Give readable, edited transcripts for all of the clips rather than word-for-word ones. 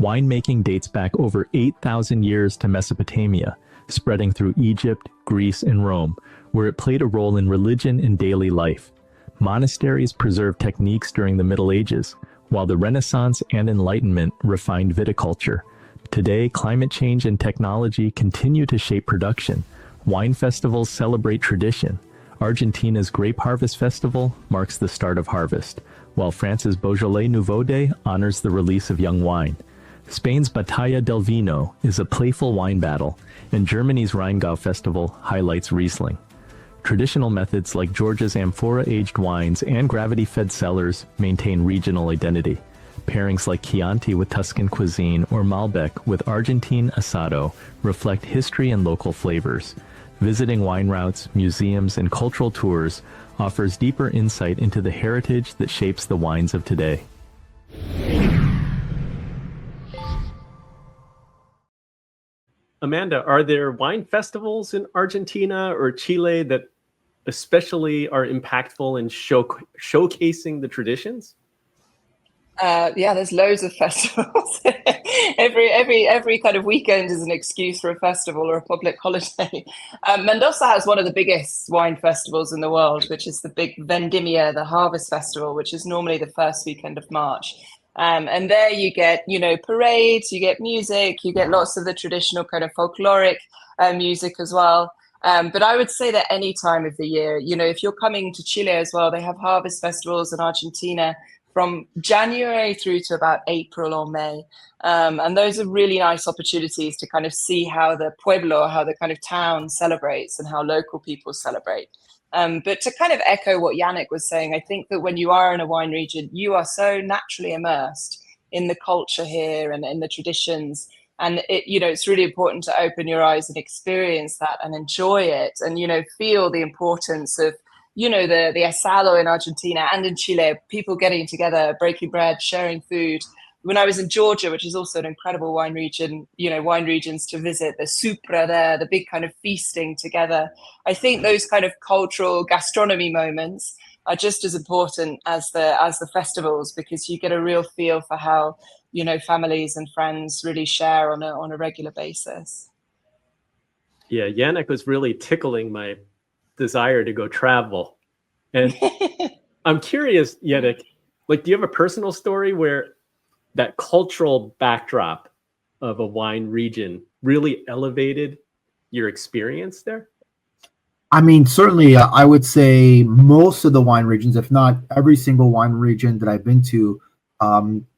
Winemaking dates back over 8,000 years to Mesopotamia, spreading through Egypt, Greece, and Rome, where it played a role in religion and daily life. Monasteries preserved techniques during the Middle Ages, while the Renaissance and Enlightenment refined viticulture. Today, climate change and technology continue to shape production. Wine festivals celebrate tradition. Argentina's Grape Harvest Festival marks the start of harvest, while France's Beaujolais Nouveau Day honors the release of young wine. Spain's Batalla del Vino is a playful wine battle, and Germany's Rheingau Festival highlights Riesling. Traditional methods like Georgia's amphora-aged wines and gravity-fed cellars maintain regional identity. Pairings like Chianti with Tuscan cuisine or Malbec with Argentine asado reflect history and local flavors. Visiting wine routes, museums, and cultural tours offers deeper insight into the heritage that shapes the wines of today. Amanda, are there wine festivals in Argentina or Chile that especially are impactful in showcasing the traditions? Yeah, there's loads of festivals. every kind of weekend is an excuse for a festival or a public holiday. Mendoza has one of the biggest wine festivals in the world, which is the big Vendimia, the Harvest Festival, which is normally the first weekend of March. And there you get, parades, you get music, you get lots of the traditional kind of folkloric music as well. But I would say that any time of the year, if you're coming to Chile as well, they have harvest festivals in Argentina from January through to about April or May. And those are really nice opportunities to kind of see how the pueblo, how the kind of town celebrates and how local people celebrate. But to kind of echo what Yannick was saying, I think that when you are in a wine region, you are so naturally immersed in the culture here and in the traditions. And it's really important to open your eyes and experience that and enjoy it and, feel the importance of, the asado in Argentina and in Chile, people getting together, breaking bread, sharing food. When I was in Georgia, which is also an incredible wine region, wine regions to visit, the supra there, the big kind of feasting together. I think those kind of cultural gastronomy moments are just as important as the festivals, because you get a real feel for how, families and friends really share on a regular basis. Yeah, Yannick was really tickling my desire to go travel. And I'm curious, Yannick, do you have a personal story where that cultural backdrop of a wine region really elevated your experience there? I mean, certainly, I would say most of the wine regions, if not every single wine region that I've been to,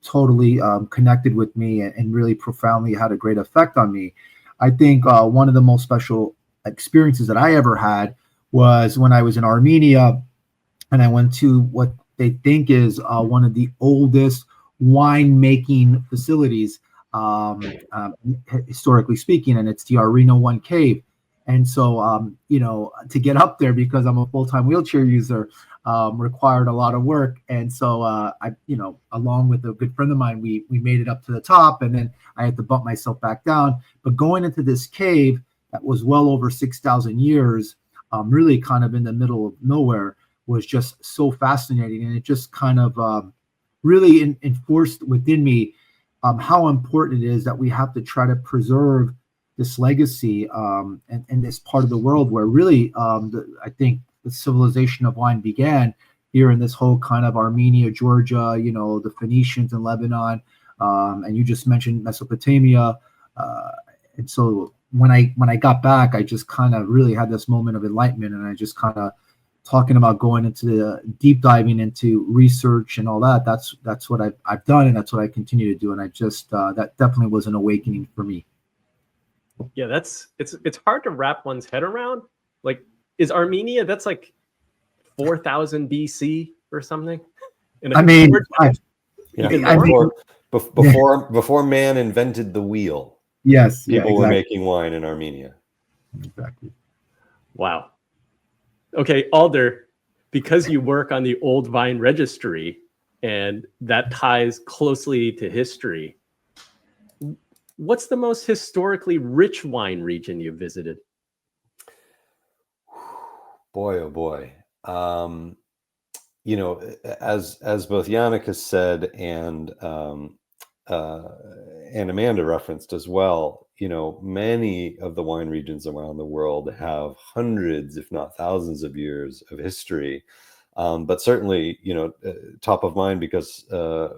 totally connected with me and really profoundly had a great effect on me. I think one of the most special experiences that I ever had was when I was in Armenia, and I went to what they think is one of the oldest wine-making facilities, historically speaking, and it's the Arena 1 cave. And so, to get up there, because I'm a full-time wheelchair user, required a lot of work. And so, along with a good friend of mine, we made it up to the top, and then I had to bump myself back down. But going into this cave that was well over 6,000 years, really kind of in the middle of nowhere, was just so fascinating. And it just kind of really enforced within me how important it is that we have to try to preserve this legacy and this part of the world where really I think the civilization of wine began here in this whole kind of Armenia, Georgia, the Phoenicians in Lebanon, and you just mentioned Mesopotamia. And so when I got back, I just kind of really had this moment of enlightenment, and I just kind of talking about going into the deep diving into research and all that. That's what I've done, and that's what I continue to do. And I just that definitely was an awakening for me. Yeah, it's hard to wrap one's head around. Is Armenia, that's 4,000 BC or something? Before man invented the wheel. Yes, people were making wine in Armenia. Exactly. Wow. Okay, Alder, because you work on the Old Vine Registry, and that ties closely to history, what's the most historically rich wine region you've visited? Boy, oh boy. As both Yannick has said and and Amanda referenced as well, many of the wine regions around the world have hundreds, if not thousands of years of history. But certainly, top of mind because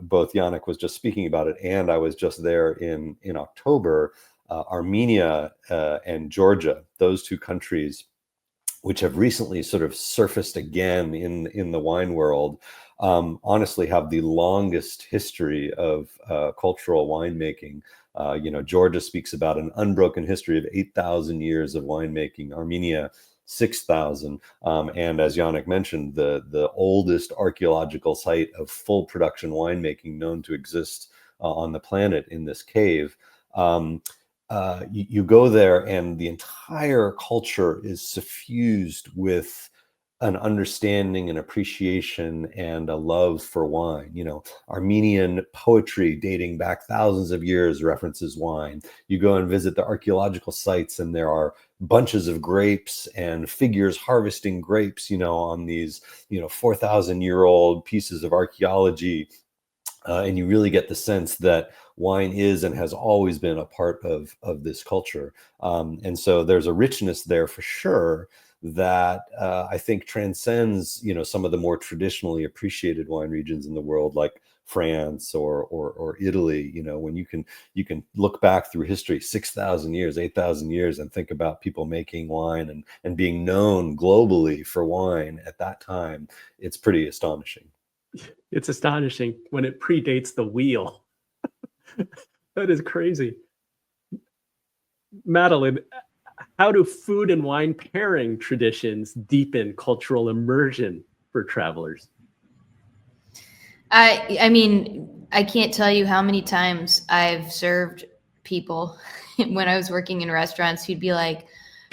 both Yannick was just speaking about it, and I was just there in October, Armenia and Georgia, those two countries, which have recently sort of surfaced again in the wine world, honestly have the longest history of cultural winemaking. Georgia speaks about an unbroken history of 8,000 years of winemaking. Armenia, 6,000. And as Yannick mentioned, the oldest archaeological site of full production winemaking known to exist on the planet in this cave. You go there and the entire culture is suffused with an understanding and appreciation and a love for wine. Armenian poetry dating back thousands of years references wine. You go and visit the archaeological sites and there are bunches of grapes and figures harvesting grapes, on these, 4,000-year-old pieces of archaeology. And you really get the sense that wine is and has always been a part of this culture. And so there's a richness there for sure that I think transcends, some of the more traditionally appreciated wine regions in the world, like France or Italy. When you can look back through history, 6,000 years, 8,000 years, and think about people making wine and being known globally for wine at that time, it's pretty astonishing. It's astonishing when it predates the wheel. That is crazy. Madeline, how do food and wine pairing traditions deepen cultural immersion for travelers? I mean, I can't tell you how many times I've served people when I was working in restaurants who'd be like,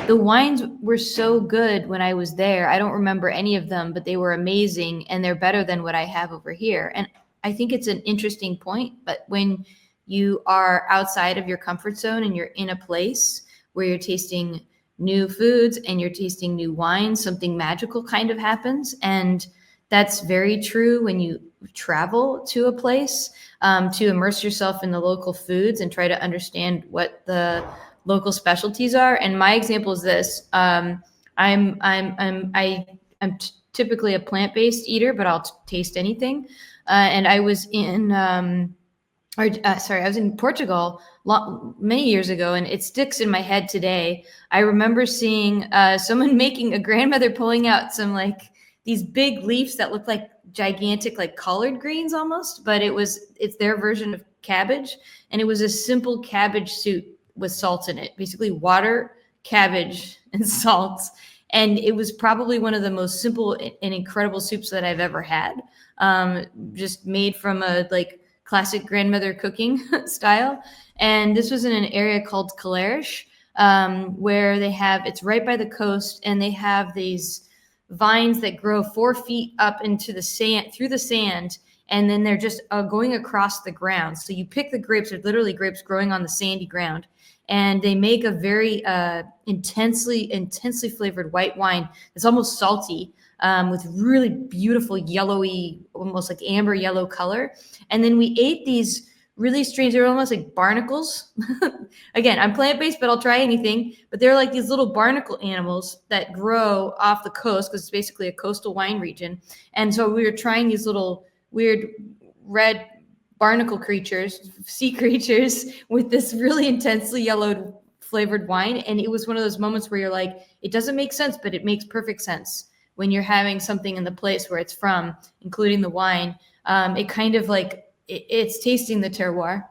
the wines were so good when I was there. I don't remember any of them, but they were amazing and they're better than what I have over here. And I think it's an interesting point, but when you are outside of your comfort zone and you're in a place where you're tasting new foods and you're tasting new wines, something magical kind of happens. And that's very true when you travel to a place, to immerse yourself in the local foods and try to understand what the local specialties are. And my example is this. I'm typically a plant-based eater, but I'll taste anything. And I was in, I was in Portugal many years ago, and it sticks in my head today. I remember seeing someone making a grandmother pulling out some these big leaves that look like gigantic, collard greens almost, but it's their version of cabbage. And it was a simple cabbage soup with salt in it, basically water, cabbage, and salt. And it was probably one of the most simple and incredible soups that I've ever had. Just made from a classic grandmother cooking style. And this was in an area called Calerish, where it's right by the coast, and they have these vines that grow 4 feet up into the sand, through the sand, and then they're just going across the ground. So you pick the grapes, they're literally grapes growing on the sandy ground, and they make a very intensely flavored white wine. It's almost salty, with really beautiful yellowy, almost like amber yellow color. And then we ate these really strange, they're almost like barnacles. Again, I'm plant-based, but I'll try anything. But they're like these little barnacle animals that grow off the coast, because it's basically a coastal wine region. And so we were trying these little weird red barnacle creatures, sea creatures, with this really intensely yellowed flavored wine. And it was one of those moments where you're like, it doesn't make sense, but it makes perfect sense when you're having something in the place where it's from, including the wine. It kind of it's tasting the terroir.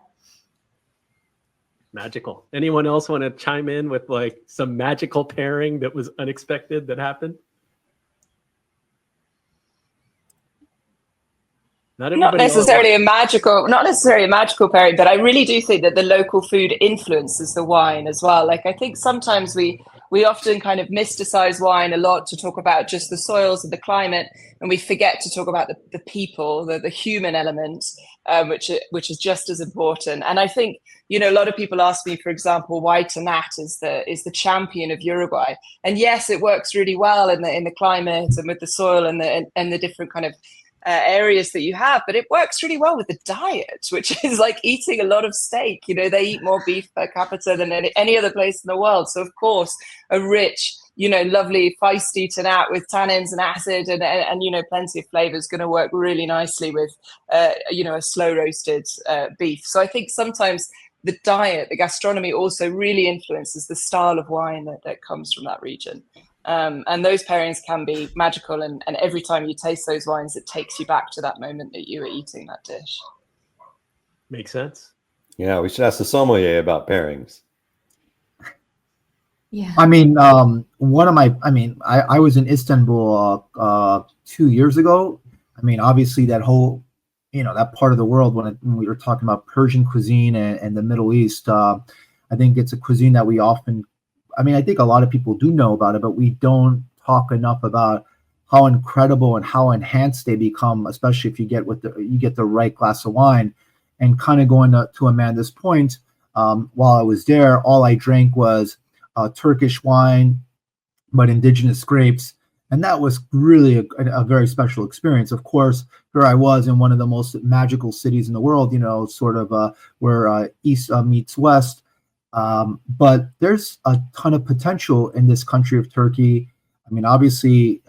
Magical. Anyone else want to chime in with some magical pairing that was unexpected that happened? Not necessarily a magical pairing, but I really do think that the local food influences the wine as well. I think sometimes we often kind of mysticize wine a lot to talk about just the soils and the climate, and we forget to talk about the people, the human element, which is just as important. And I think, a lot of people ask me, for example, why Tannat is the champion of Uruguay. And yes, it works really well in the climate and with the soil and the different kind of areas that you have, but it works really well with the diet, which is like eating a lot of steak. You know, they eat more beef per capita than any other place in the world. So of course, a rich, you know, lovely feist eaten out with tannins and acid and you know, plenty of flavor is going to work really nicely with, you know, a slow roasted beef. So I think sometimes the diet, the gastronomy also really influences the style of wine that comes from that region. And those pairings can be magical. And every time you taste those wines, it takes you back to that moment that you were eating that dish. Makes sense. Yeah, we should ask the sommelier about pairings. Yeah. I mean, I was in Istanbul 2 years ago. I mean, obviously that whole, you know, that part of the world, when we were talking about Persian cuisine and the Middle East, I think it's a cuisine that we often, I mean, I think a lot of people do know about it, but we don't talk enough about how incredible and how enhanced they become, especially if you get the right glass of wine. And kind of going to Amanda's point, while I was there, all I drank was Turkish wine, but indigenous grapes. And that was really a very special experience. Of course, here I was in one of the most magical cities in the world, you know, sort of where East meets West. But there's a ton of potential in this country of Turkey. I mean, obviously,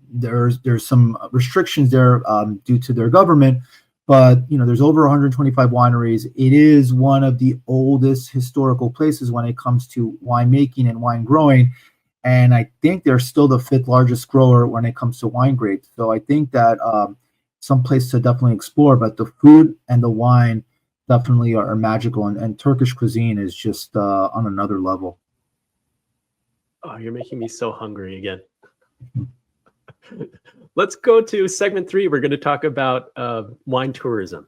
there's some restrictions there due to their government, but you know, there's over 125 wineries. It is one of the oldest historical places when it comes to winemaking and wine growing, and I think they're still the 5th largest grower when it comes to wine grapes. So I think that some place to definitely explore. But the food and the wine definitely are magical, and Turkish cuisine is just on another level. Oh, you're making me so hungry again. Let's go to segment 3. We're going to talk about wine tourism.